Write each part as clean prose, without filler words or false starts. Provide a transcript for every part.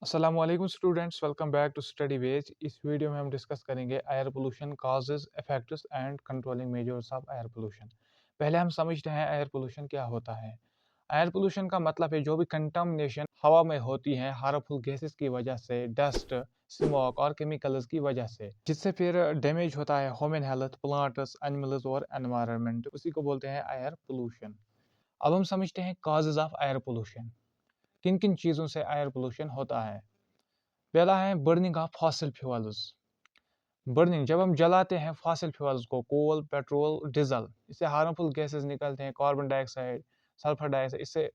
अस्सलामुअलैकुम students, welcome back to study ways. इस video में हम डिस्कस करेंगे air pollution causes, effects and controlling measures of air pollution. पहले हम समझते हैं एयर पोल्यूशन क्या होता है। एयर पोल्यूशन का मतलब है जो भी कंटामिनेशन हवा में होती है हार्मफुल गैसेस की वजह से, डस्ट, स्मोक और केमिकल्स की वजह से, जिससे फिर डैमेज होता है ह्यूमन हेल्थ, प्लांट्स, एनिमल्स और एनवायरनमेंट। उसी को बोलते हैं एयर पोल्यूशन। अब हम समझते हैं काजेज ऑफ एयर पोल्यूशन। किन किन चीज़ों से एयर पोल्यूशन होता है। पहला है burning of fossil fuels. Burning, जब हम जलाते हैं फॉसिल फ्यूल्स को, कोल, पेट्रोल, डीजल, इससे हार्मफुल गैसेस निकलते हैं, कार्बन डाइऑक्साइड, सल्फर डाइऑक्साइड, इससे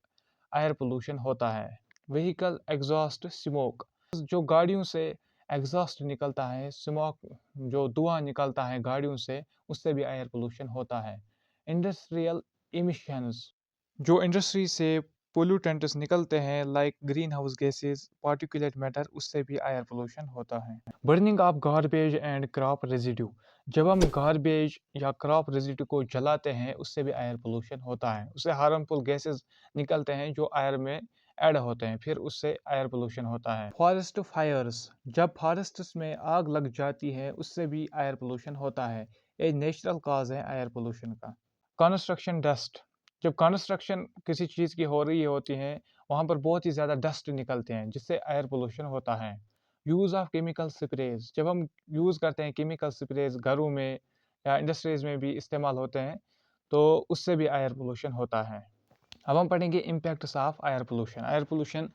एयर पोल्यूशन होता है। व्हीकल एग्जॉस्ट स्मोक, जो गाड़ियों से एग्जॉस्ट निकलता है, स्मोक जो धुआं निकलता है गाड़ियों से, उससे भी एयर पोल्यूशन होता है। इंडस्ट्रियल इमिशंस, जो इंडस्ट्री से पोल्यूटेंट्स निकलते हैं like green house gases, particulate matter, उससे भी एयर पोल्यूशन होता है। Burning of garbage and crop residue, जब हम गार्बेज या क्रॉप रेजिड्यू को जलाते हैं उससे भी एयर पोल्यूशन होता है। उससे हार्मफुल गैसेस निकलते हैं जो एयर में ऐड होते हैं, फिर उससे एयर पोल्यूशन होता है। फॉरेस्ट फायर्स, जब फॉरेस्ट्स में आग लग जाती है उससे भी एयर पोल्यूशन होता है। ये नेचुरल काज है एयर पोल्यूशन का। कंस्ट्रक्शन डस्ट, जब कंस्ट्रक्शन किसी चीज़ की हो रही होती है वहाँ पर बहुत ही ज़्यादा डस्ट निकलते हैं जिससे एयर पोल्यूशन होता है। यूज़ ऑफ केमिकल स्प्रेज, जब हम यूज़ करते हैं केमिकल स्प्रेज घरों में या इंडस्ट्रीज में भी इस्तेमाल होते हैं, तो उससे भी एयर पोल्यूशन होता है। अब हम पढ़ेंगे impacts of air pollution. Air pollution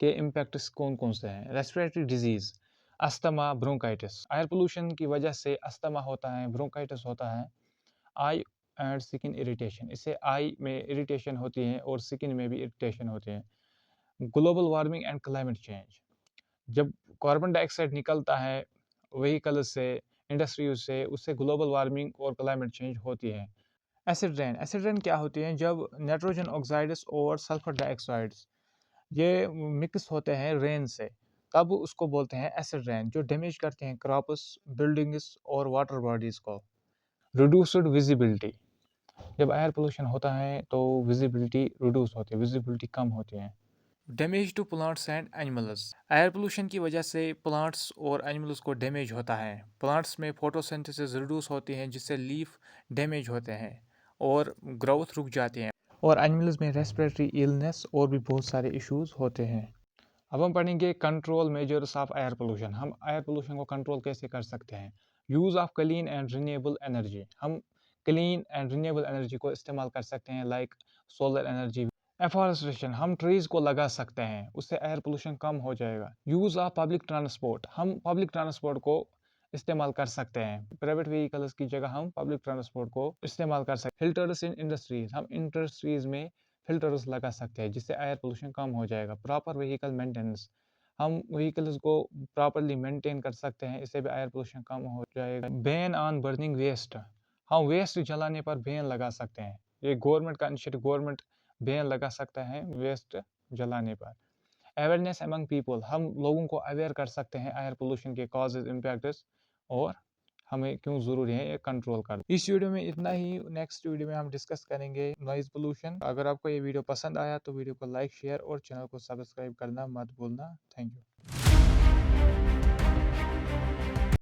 के इम्पैक्ट्स कौन कौन से हैं। Respiratory disease, asthma, bronchitis, air pollution की वजह से अस्थमा होता है, ब्रोंकाइटिस होता है। आई एंड स्किन इरिटेशन, इससे आई में इरिटेशन होती है और स्किन में भी इरिटेशन होती है। Global warming and climate change, जब कार्बन डाइऑक्साइड निकलता है व्हीकल से, इंडस्ट्री से, उससे ग्लोबल वार्मिंग और क्लाइमेट चेंज होती है। एसिड रेन, एसिड रेन क्या होती है, जब नाइट्रोजन ऑक्साइड्स और सल्फर डाइऑक्साइड्स ये मिक्स होते हैं रेन से, तब उसको बोलते हैं एसिड रेन, जो डैमेज करते हैं क्रॉप्स, बिल्डिंग्स और वाटर बॉडीज को। रिड्यूस्ड विजिबिलिटी, जब एयर पोल्यूशन होता है तो विजिबिलिटी रिड्यूस होती है, विजिबिलिटी कम होती है। Damage to plants and animals, air pollution की वजह से प्लांट्स और एनिमल्स को डैमेज होता है। प्लांट्स में फोटोसिंथेसिस रिड्यूस होती है जिससे लीफ डैमेज होते हैं और ग्रोथ रुक जाती है। और एनिमल्स में रेस्पिरेटरी इलनेस और भी बहुत सारे इश्यूज होते हैं। अब हम पढ़ेंगे control measures of air pollution. हम एयर पोल्यूशन को कंट्रोल कैसे कर सकते हैं। Use of clean and renewable energy, हम क्लीन एंड रिन्यूएबल एनर्जी को इस्तेमाल कर सकते हैं लाइक सोलर एनर्जी। एफॉरेस्टेशन, हम ट्रीज को लगा सकते हैं, उससे एयर पोल्यूशन कम हो जाएगा। यूज़ ऑफ पब्लिक ट्रांसपोर्ट, हम पब्लिक ट्रांसपोर्ट को इस्तेमाल कर सकते हैं, प्राइवेट व्हीकल्स की जगह हम पब्लिक ट्रांसपोर्ट को इस्तेमाल कर सकते हैं। फिल्टर्स इन इंडस्ट्रीज, हम इंडस्ट्रीज में फिल्टर्स लगा सकते हैं जिससे एयर पोल्यूशन कम हो जाएगा। प्रॉपर व्हीकल मेंटेनेंस, हम व्हीकल्स को प्रॉपरली मेंटेन कर सकते हैं, इससे भी एयर पोल्यूशन कम हो जाएगा। बैन ऑन बर्निंग वेस्ट, हम वेस्ट जलाने पर बैन लगा सकते हैं। ये गवर्नमेंट का इनिशिएटिव, गवर्नमेंट बैन लगा सकता है वेस्ट जलाने पर। अवेयरनेस अमंग पीपल, हम लोगों को अवेयर कर सकते हैं एयर पोल्यूशन के कॉजेज, इम्पैक्ट्स और हमें क्यों ज़रूरी है ये कंट्रोल कर। इस वीडियो में इतना ही। नेक्स्ट वीडियो में हम डिस्कस करेंगे नॉइज़ पोल्यूशन। अगर आपको ये वीडियो पसंद आया तो वीडियो को लाइक, शेयर और चैनल को सब्सक्राइब करना मत भूलना। Thank you.